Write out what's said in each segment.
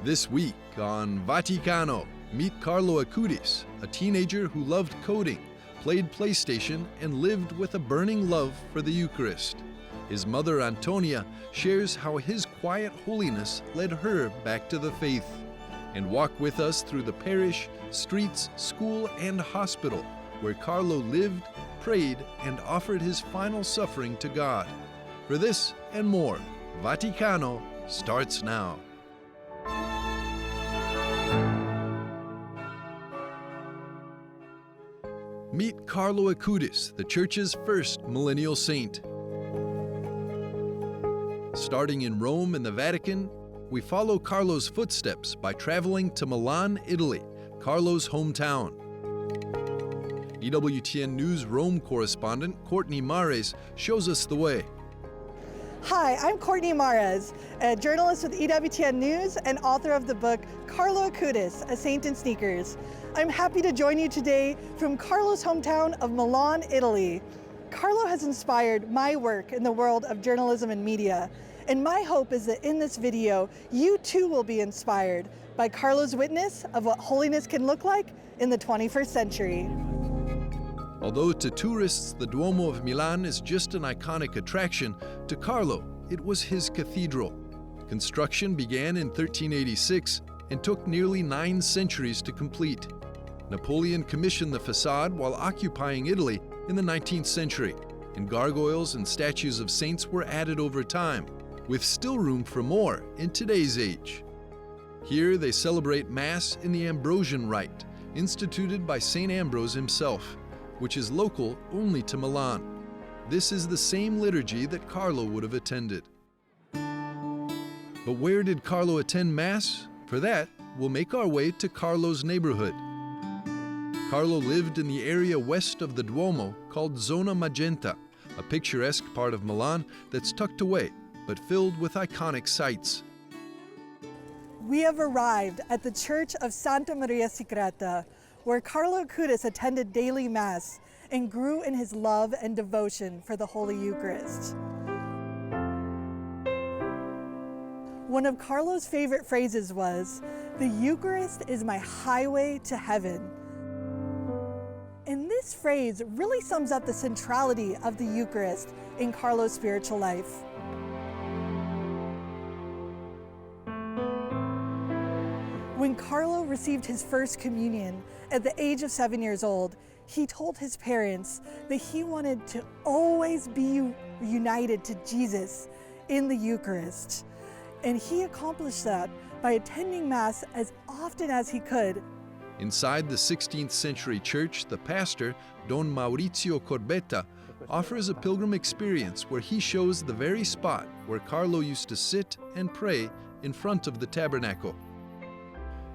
This week on Vaticano, meet Carlo Acutis, a teenager who loved coding, played PlayStation, and lived with a burning love for the Eucharist. His mother, Antonia, shares how his quiet holiness led her back to the faith. And walk with us through the parish, streets, school, and hospital, where Carlo lived, prayed, and offered his final suffering to God. For this and more, Vaticano starts now. Meet Carlo Acutis, the Church's first millennial saint. Starting in Rome and the Vatican, we follow Carlo's footsteps by traveling to Milan, Italy, Carlo's hometown. EWTN News Rome correspondent Courtney Mares shows us the way. Hi, I'm Courtney Mares, a journalist with EWTN News and author of the book Carlo Acutis, A Saint in Sneakers. I'm happy to join you today from Carlo's hometown of Milan, Italy. Carlo has inspired my work in the world of journalism and media, and my hope is that in this video, you too will be inspired by Carlo's witness of what holiness can look like in the 21st century. Although to tourists the Duomo of Milan is just an iconic attraction, to Carlo it was his cathedral. Construction began in 1386 and took nearly 9 centuries to complete. Napoleon commissioned the facade while occupying Italy in the 19th century, and gargoyles and statues of saints were added over time, with still room for more in today's age. Here they celebrate Mass in the Ambrosian Rite, instituted by St. Ambrose himself, which is local only to Milan. This is the same liturgy that Carlo would have attended. But where did Carlo attend Mass? For that, we'll make our way to Carlo's neighborhood. Carlo lived in the area west of the Duomo called Zona Magenta, a picturesque part of Milan that's tucked away, but filled with iconic sights. We have arrived at the Church of Santa Maria Secreta, where Carlo Acutis attended daily Mass and grew in his love and devotion for the Holy Eucharist. One of Carlo's favorite phrases was, "The Eucharist is my highway to heaven." And this phrase really sums up the centrality of the Eucharist in Carlo's spiritual life. When Carlo received his first communion at the age of 7 years old, he told his parents that he wanted to always be united to Jesus in the Eucharist. And he accomplished that by attending Mass as often as he could. Inside the 16th century church, the pastor, Don Maurizio Corbetta, offers a pilgrim experience where he shows the very spot where Carlo used to sit and pray in front of the tabernacle.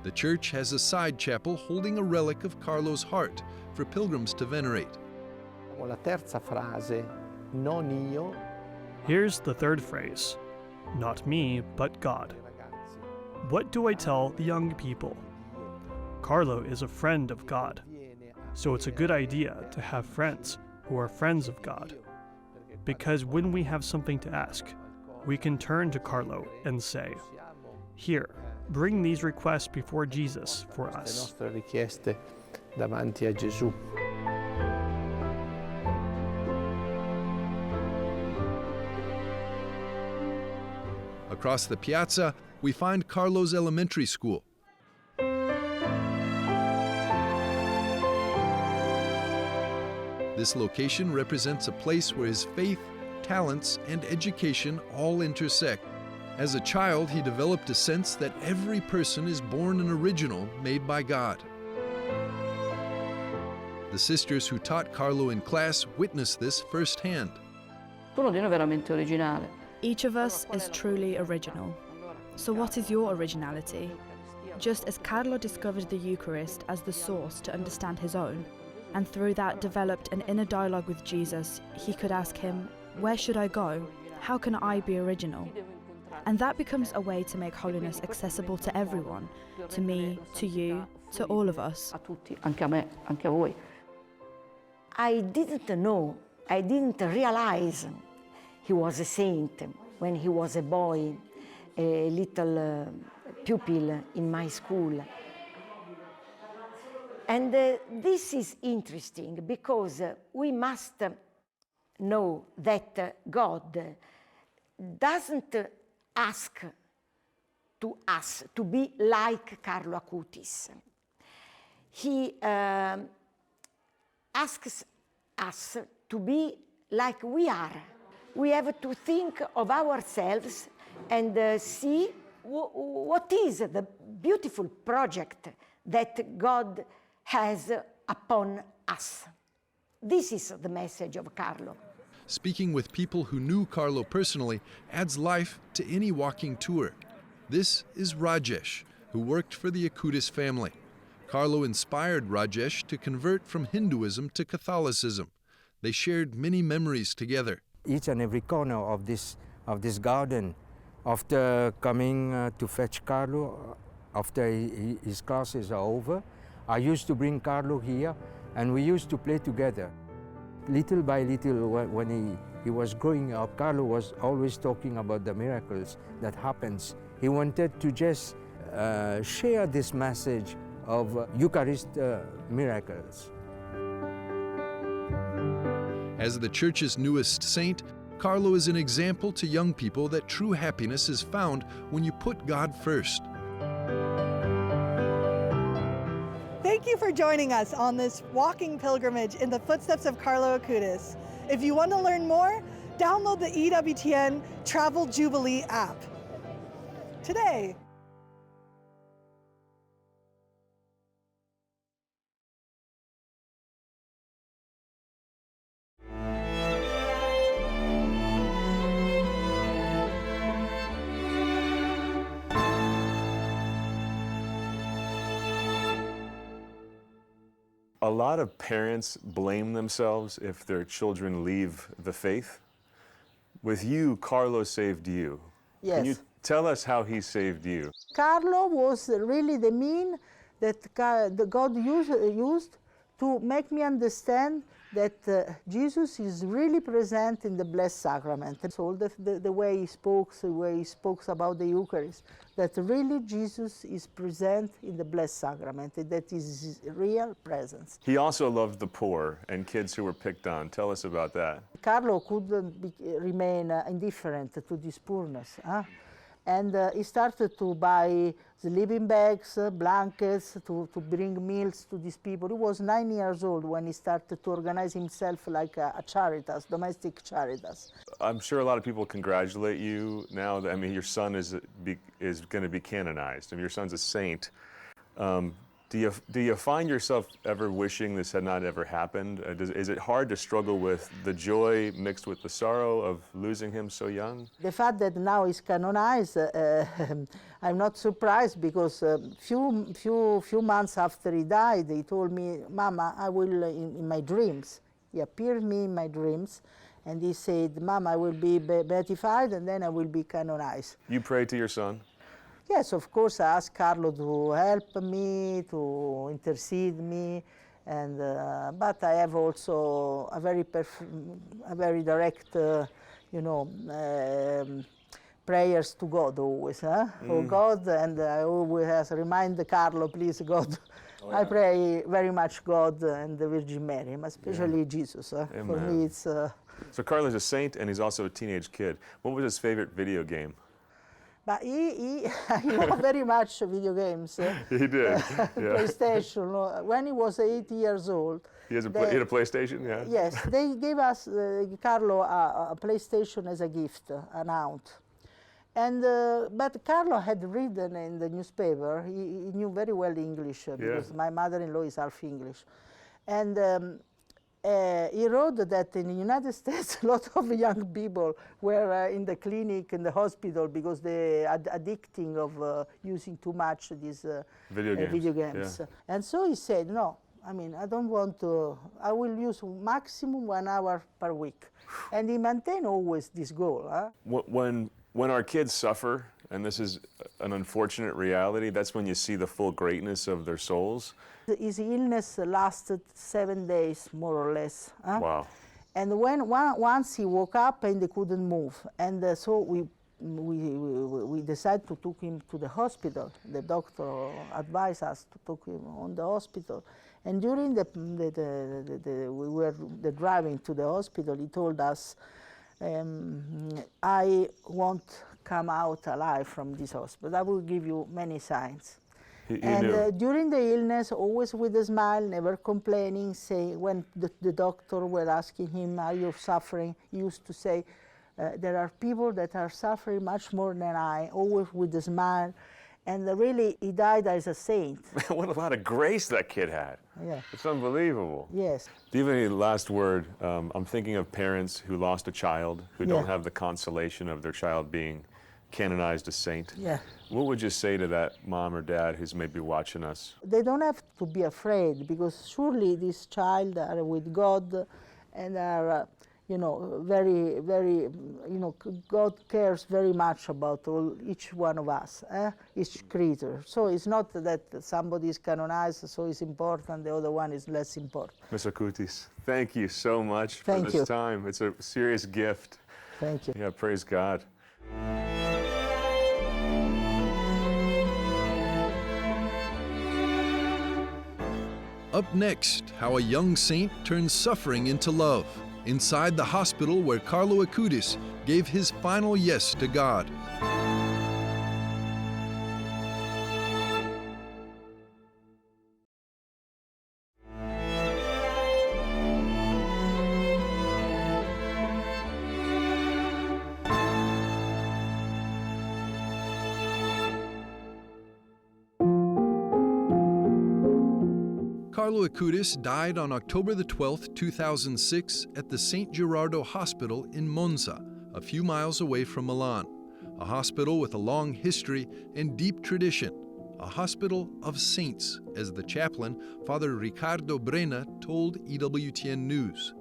The church has a side chapel holding a relic of Carlo's heart for pilgrims to venerate. La terza frase, non io. Here's the third phrase, not me, but God. What do I tell the young people? Carlo is a friend of God, so it's a good idea to have friends who are friends of God. Because when we have something to ask, we can turn to Carlo and say, "Here, bring these requests before Jesus for us." Le nostre richieste davanti a Gesù. Across the piazza, we find Carlo's elementary school. This location represents a place where his faith, talents, and education all intersect. As a child, he developed a sense that every person is born an original made by God. The sisters who taught Carlo in class witnessed this firsthand. Each of us is truly original. So what is your originality? Just as Carlo discovered the Eucharist as the source to understand his own, and through that developed an inner dialogue with Jesus, he could ask him, "Where should I go? How can I be original?" And that becomes a way to make holiness accessible to everyone, to me, to you, to all of us. I didn't know, I didn't realize he was a saint when he was a boy, a little pupil in my school. And this is interesting because we must know that God doesn't ask to us to be like Carlo Acutis. He asks us to be like we are. We have to think of ourselves and see what is the beautiful project that God has upon us. This is the message of Carlo. Speaking with people who knew Carlo personally adds life to any walking tour. This is Rajesh, who worked for the Acutis family. Carlo inspired Rajesh to convert from Hinduism to Catholicism. They shared many memories together. Each and every corner of this garden, after coming to fetch Carlo, after his classes are over, I used to bring Carlo here and we used to play together. Little by little, when he was growing up, Carlo was always talking about the miracles that happens. He wanted to just share this message of Eucharist miracles. As the Church's newest saint, Carlo is an example to young people that true happiness is found when you put God first. Thank you for joining us on this walking pilgrimage in the footsteps of Carlo Acutis. If you want to learn more, download the EWTN Travel Jubilee app. Today, A lot of parents blame themselves if their children leave the faith. With you, Carlo saved you. Yes. Can you tell us how he saved you? Carlo was really the mean that God used to make me understand that Jesus is really present in the Blessed Sacrament. And so the way he spoke about the Eucharist, that really Jesus is present in the Blessed Sacrament, that is his real presence. He also loved the poor and kids who were picked on. Tell us about that. Carlo couldn't remain indifferent to this poorness. And he started to buy sleeping bags, blankets, to bring meals to these people. He was 9 years old when he started to organize himself like a Charitas, domestic Charitas. I'm sure a lot of people congratulate you now. I mean, your son is going to be canonized. I mean, your son's a saint. Do you find yourself ever wishing this had not ever happened? Is it hard to struggle with the joy mixed with the sorrow of losing him so young? The fact that now he's canonized, I'm not surprised because few months after he died, he told me, "Mama, I will in my dreams." He appeared me in my dreams, and he said, "Mama, I will be beatified, and then I will be canonized." You prayed to your son? Yes, of course, I asked Carlo to help me, to intercede me, and but I have also a very direct, prayers to God always. Oh God, and I always remind Carlo, please God. Oh, yeah. I pray very much God and the Virgin Mary, but especially Jesus. For me, it's. So Carlo's a saint, and he's also a teenage kid. What was his favorite video game? But he loved very much video games. He did, yeah. PlayStation. When he was 8 years old. He had a PlayStation, yeah? Yes, they gave us, Carlo, a PlayStation as a gift, an aunt. And, but Carlo had written in the newspaper, he knew very well English, because my mother-in-law is half English. And he wrote that in the United States, a lot of young people were in the clinic, in the hospital, because they are addicting of using too much these video games. Yeah. And so he said, no, I mean, I don't want to, I will use maximum 1 hour per week. And he maintained always this goal. When our kids suffer, and this is an unfortunate reality, that's when you see the full greatness of their souls. His illness lasted 7 days, more or less. Wow. And once he woke up and he couldn't move. And so we we decided to take him to the hospital. The doctor advised us to take him on the hospital. And during we were driving to the hospital, he told us, I won't come out alive from this hospital. I will give you many signs. During the illness, always with a smile, never complaining, say, when the doctor were asking him, are you suffering? He used to say, there are people that are suffering much more than I, always with a smile. And really, he died as a saint. What a lot of grace that kid had. Yeah. It's unbelievable. Yes. Do you have any last word? I'm thinking of parents who lost a child, who don't have the consolation of their child being canonized a saint. Yeah. What would you say to that mom or dad who's maybe watching us? They don't have to be afraid, because surely this child are with God and are, very, very, God cares very much about each one of us, each creature. So it's not that somebody is canonized, so it's important, the other one is less important. Ms. Acutis, thank you so much for this time. It's a serious gift. Thank you. Yeah, praise God. Up next, how a young saint turns suffering into love, inside the hospital where Carlo Acutis gave his final yes to God. Carlo Acutis died on October the 12th, 2006 at the St. Gerardo Hospital in Monza, a few miles away from Milan. A hospital with a long history and deep tradition. A hospital of saints, as the chaplain, Father Riccardo Brena, told EWTN News.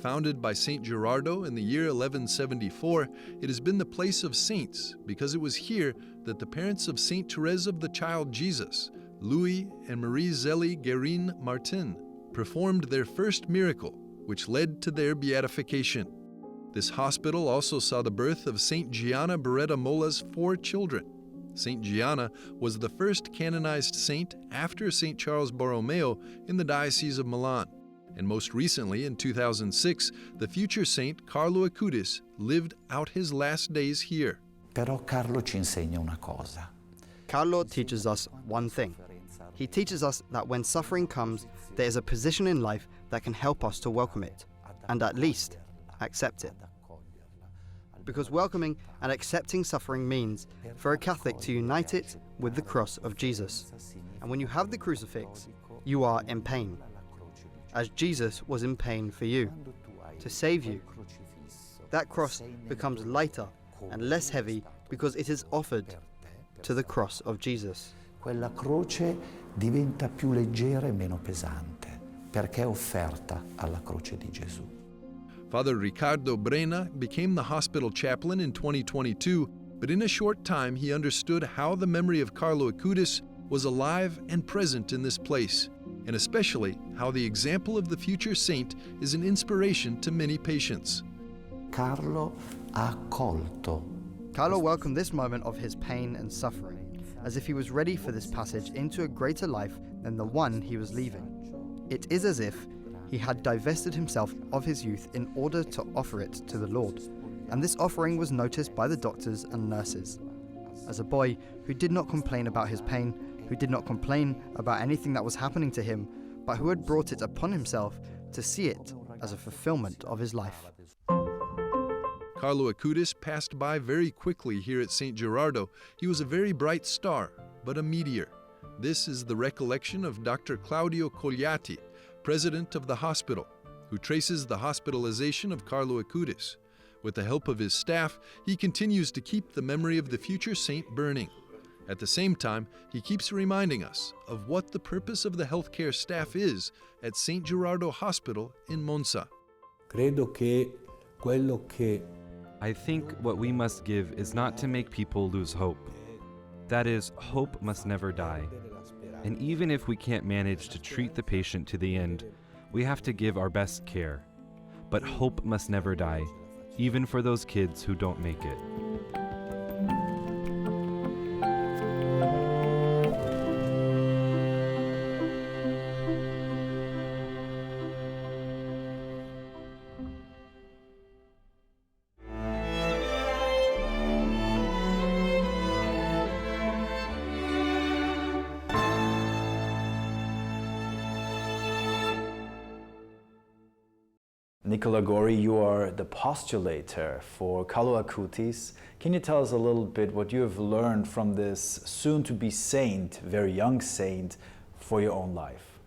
Founded by St. Gerardo in the year 1174, it has been the place of saints because it was here that the parents of St. Therese of the Child Jesus, Louis and Marie Zélie Guérin Martin, performed their first miracle, which led to their beatification. This hospital also saw the birth of St. Gianna Beretta Mola's 4 children. St. Gianna was the first canonized saint after St. Charles Borromeo in the Diocese of Milan. And most recently, in 2006, the future saint Carlo Acutis lived out his last days here. Però Carlo ci insegna una cosa. Carlo teaches us one thing. He teaches us that when suffering comes, there is a position in life that can help us to welcome it, and at least accept it. Because welcoming and accepting suffering means for a Catholic to unite it with the cross of Jesus. And when you have the crucifix, you are in pain, as Jesus was in pain for you, to save you. That cross becomes lighter and less heavy because it is offered to the cross of Jesus. Quella croce diventa più leggera e meno pesante perché è offerta alla croce di Gesù. Father Riccardo Brena became the hospital chaplain in 2022, but in a short time he understood how the memory of Carlo Acutis was alive and present in this place, and especially how the example of the future saint is an inspiration to many patients. Carlo ha accolto. Carlo welcomed this moment of his pain and suffering, as if he was ready for this passage into a greater life than the one he was leaving. It is as if he had divested himself of his youth in order to offer it to the Lord, and this offering was noticed by the doctors and nurses. As a boy who did not complain about his pain, who did not complain about anything that was happening to him, but who had brought it upon himself to see it as a fulfillment of his life. Carlo Acutis passed by very quickly here at St. Gerardo. He was a very bright star, but a meteor. This is the recollection of Dr. Claudio Cogliati, president of the hospital, who traces the hospitalization of Carlo Acutis. With the help of his staff, he continues to keep the memory of the future saint burning. At the same time, he keeps reminding us of what the purpose of the healthcare staff is at St. Gerardo Hospital in Monza. I think what we must give is not to make people lose hope. That is, hope must never die. And even if we can't manage to treat the patient to the end, we have to give our best care. But hope must never die, even for those kids who don't make it. Nicola Gori, you are the postulator for Carlo Acutis. Can you tell us a little bit what you have learned from this soon-to-be saint, very young saint, for your own life?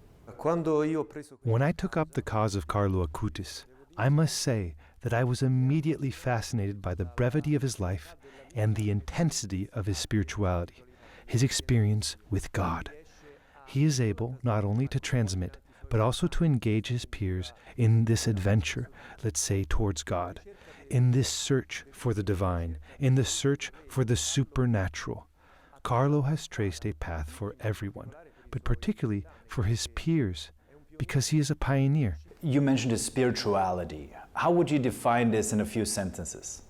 When I took up the cause of Carlo Acutis, I must say that I was immediately fascinated by the brevity of his life and the intensity of his spirituality, his experience with God. He is able not only to transmit, but also to engage his peers in this adventure, let's say, towards God, in this search for the divine, in the search for the supernatural. Carlo has traced a path for everyone, but particularly for his peers, because he is a pioneer. You mentioned his spirituality. How would you define this in a few sentences?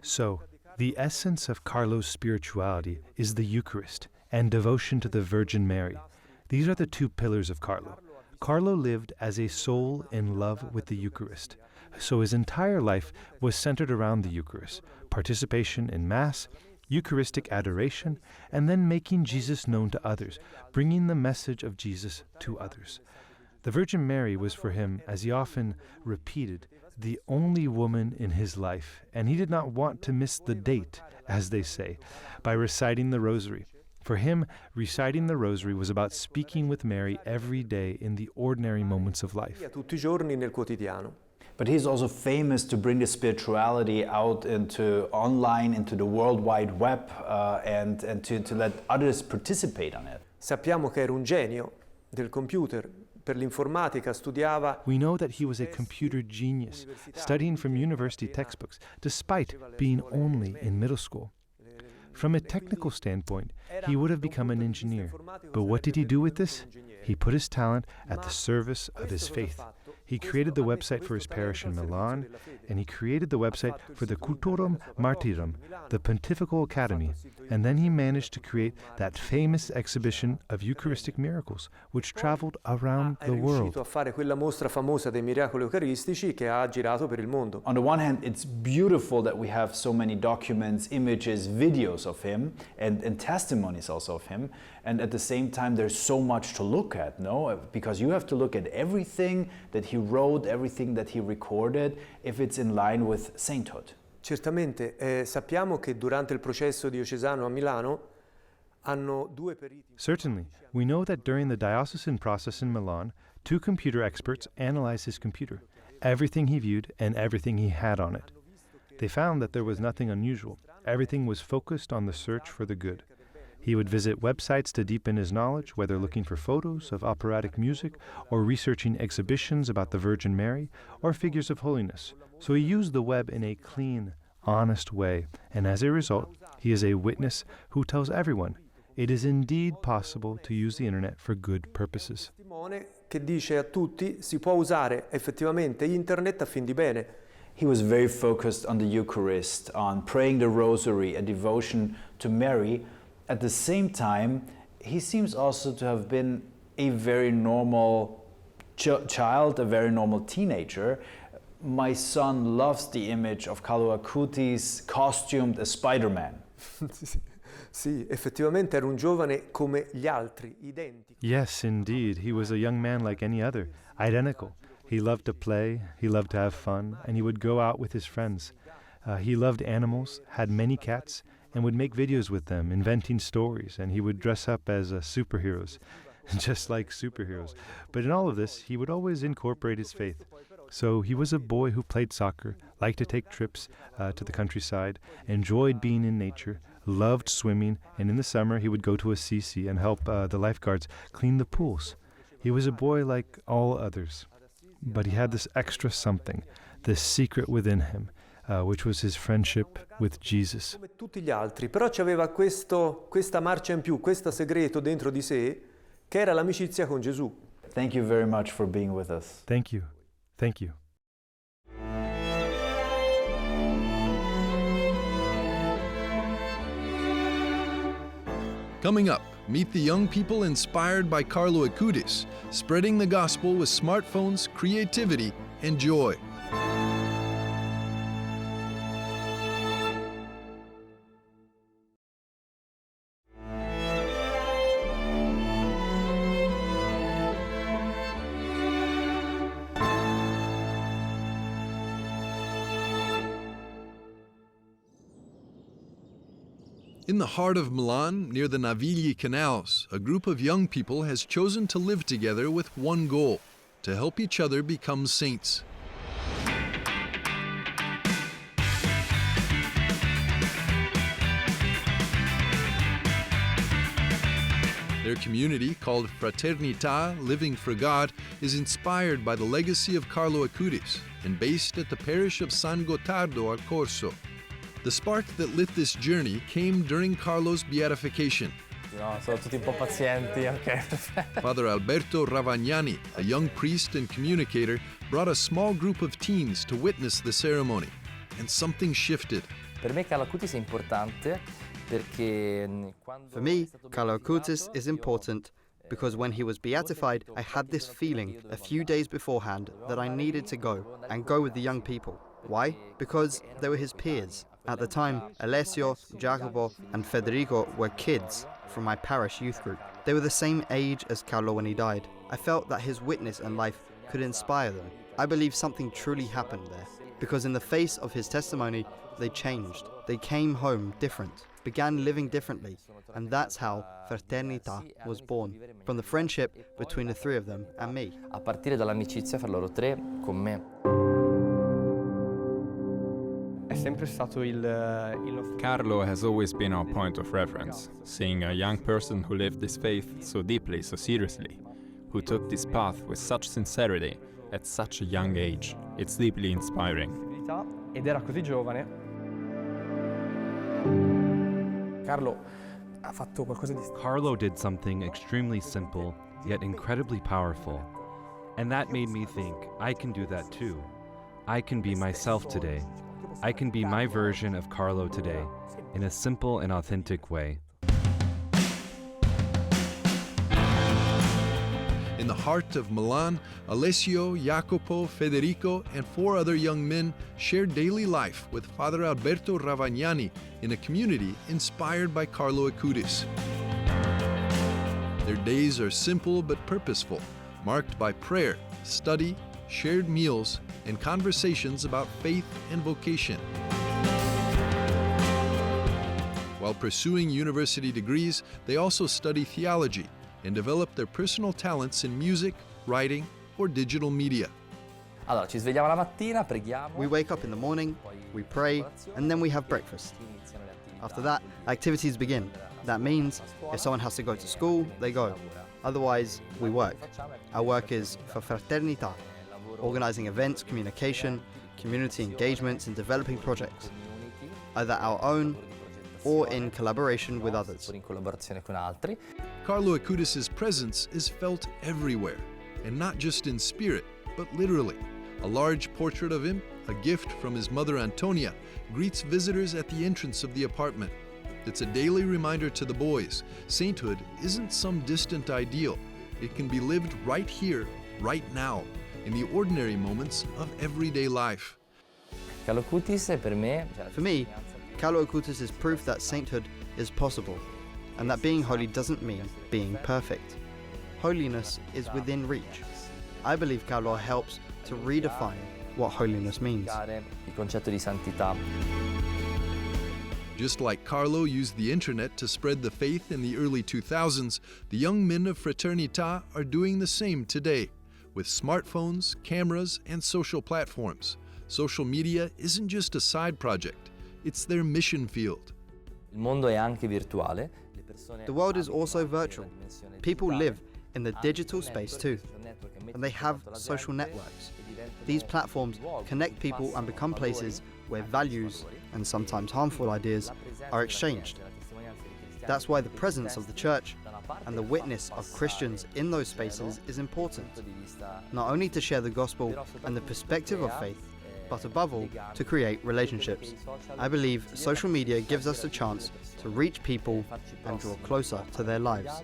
So, the essence of Carlo's spirituality is the Eucharist and devotion to the Virgin Mary. These are the two pillars of Carlo. Carlo lived as a soul in love with the Eucharist, so his entire life was centered around the Eucharist, participation in Mass, Eucharistic adoration, and then making Jesus known to others, bringing the message of Jesus to others. The Virgin Mary was for him, as he often repeated, the only woman in his life, and he did not want to miss the date, as they say, by reciting the Rosary. For him, reciting the Rosary was about speaking with Mary every day in the ordinary moments of life. But he's also famous to bring the spirituality out into online, into the World Wide Web, and to let others participate on it. Sappiamo che era un genio del computer. Per l'informatica studiava. We know that he was a computer genius, studying from university textbooks, despite being only in middle school. From a technical standpoint, he would have become an engineer. But what did he do with this? He put his talent at the service of his faith. He created the website for his parish in Milan, and he created the website for the Cultorum Martyrum, the Pontifical Academy, and then he managed to create that famous exhibition of Eucharistic miracles, which traveled around the world. A fare quella mostra famosa dei miracoli eucaristici che ha girato per il mondo. On the one hand, it's beautiful that we have so many documents, images, videos of him, and testimonies also of him, and at the same time there's so much to look at, no? Because you have to look at everything that he wrote, everything that he recorded, if it's in line with sainthood. Certamente, sappiamo che durante il processo diocesano a Milano hanno due periti. Certainly, we know that during the diocesan process in Milan, two computer experts analyzed his computer, everything he viewed and everything he had on it. They found that there was nothing unusual. Everything was focused on the search for the good. He would visit websites to deepen his knowledge, whether looking for photos of operatic music or researching exhibitions about the Virgin Mary or figures of holiness. So he used the web in a clean, honest way, and as a result, he is a witness who tells everyone it is indeed possible to use the internet for good purposes. Che dice a tutti si può usare effettivamente internet a fin di bene. He was very focused on the Eucharist, on praying the Rosary, a devotion to Mary. At the same time, he seems also to have been a very normal child, a very normal teenager. My son loves the image of Carlo Acutis costumed as Spider-Man. Sì, effettivamente era un giovane come gli altri, identico. Yes, indeed, he was a young man like any other, identical. He loved to play, he loved to have fun, and he would go out with his friends. He loved animals, had many cats, and would make videos with them, inventing stories, and he would dress up as superheroes, just like superheroes. But in all of this, he would always incorporate his faith. So he was a boy who played soccer, liked to take trips to the countryside, enjoyed being in nature, loved swimming, and in the summer he would go to Assisi and help the lifeguards clean the pools. He was a boy like all others, but he had this extra something, this secret within him, which was his friendship with Jesus. Come tutti gli altri, però c'aveva questa marcia in più, questo segreto dentro di sé, che era l'amicizia con Gesù. Thank you very much for being with us. Thank you. Thank you. Coming up, meet the young people inspired by Carlo Acutis, spreading the gospel with smartphones, creativity, and joy. In the heart of Milan, near the Navigli canals, a group of young people has chosen to live together with one goal: to help each other become saints. Their community, called Fraternità, Living for God, is inspired by the legacy of Carlo Acutis and based at the parish of San Gottardo al Corso. The spark that lit this journey came during Carlo's beatification. No, sono tutti un po' pazienti, ok. Father Alberto Ravagnani, a young priest and communicator, brought a small group of teens to witness the ceremony, and something shifted. Per me Carlo Acutis è importante perché For me, Carlo Acutis is important because when he was beatified, I had this feeling a few days beforehand that I needed to go and go with the young people. Why? Because they were his peers. At the time, Alessio, Jacopo, and Federico were kids from my parish youth group. They were the same age as Carlo when he died. I felt that his witness and life could inspire them. I believe something truly happened there, because in the face of his testimony, they changed. They came home different, began living differently, and that's how Fraternità was born, from the friendship between the three of them and me. A partire dall'amicizia fra loro tre con me. Carlo has always been our point of reference, seeing a young person who lived this faith so deeply, so seriously, who took this path with such sincerity at such a young age. It's deeply inspiring. Ed era così giovane. Carlo ha fatto qualcosa di Carlo did something extremely simple, yet incredibly powerful. And that made me think, I can do that too. I can be myself today. I can be my version of Carlo today, in a simple and authentic way. In the heart of Milan, Alessio, Jacopo, Federico, and 4 other young men shared daily life with Father Alberto Ravagnani in a community inspired by Carlo Acutis. Their days are simple but purposeful, marked by prayer, study, shared meals, and conversations about faith and vocation. While pursuing university degrees, they also study theology and develop their personal talents in music, writing, or digital media. Allora, ci svegliamo la mattina, preghiamo. We wake up in the morning, we pray, and then we have breakfast. After that, activities begin. That means if someone has to go to school, they go. Otherwise, we work. Our work is for Fraternità, organizing events, communication, community engagements, and developing projects, either our own or in collaboration with others. Carlo Acutis' presence is felt everywhere, and not just in spirit, but literally. A large portrait of him, a gift from his mother Antonia, greets visitors at the entrance of the apartment. It's a daily reminder to the boys, sainthood isn't some distant ideal. It can be lived right here, right now, in the ordinary moments of everyday life. Carlo Acutis per me. For me, Carlo Acutis is proof that sainthood is possible, and that being holy doesn't mean being perfect. Holiness is within reach. I believe Carlo helps to redefine what holiness means. Il concetto di santità. Just like Carlo used the internet to spread the faith in the early 2000s, the young men of Fraternità are doing the same today, with smartphones, cameras, and social platforms. Social media isn't just a side project, it's their mission field. Il mondo è anche virtuale. The world is also virtual. People live in the digital space too, and they have social networks. These platforms connect people and become places where values, and sometimes harmful ideas, are exchanged. That's why the presence of the Church and the witness of Christians in those spaces is important, not only to share the gospel and the perspective of faith, but above all, to create relationships. I believe social media gives us a chance to reach people and draw closer to their lives.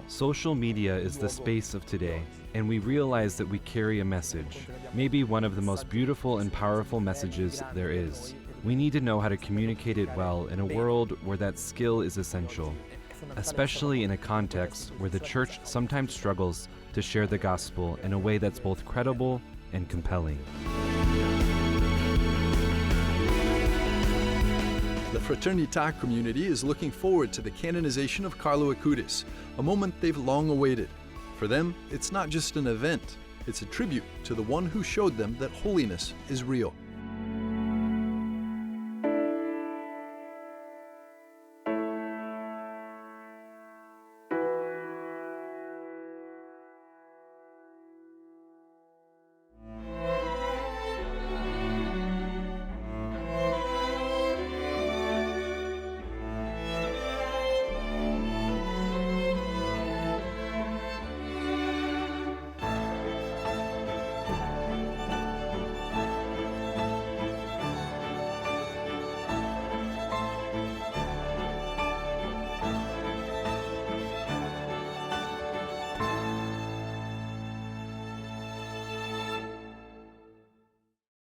Social media is the space of today, and we realize that we carry a message, maybe one of the most beautiful and powerful messages there is. We need to know how to communicate it well in a world where that skill is essential, especially in a context where the Church sometimes struggles to share the gospel in a way that's both credible and compelling. The Fraternità community is looking forward to the canonization of Carlo Acutis, a moment they've long awaited. For them, it's not just an event, it's a tribute to the one who showed them that holiness is real.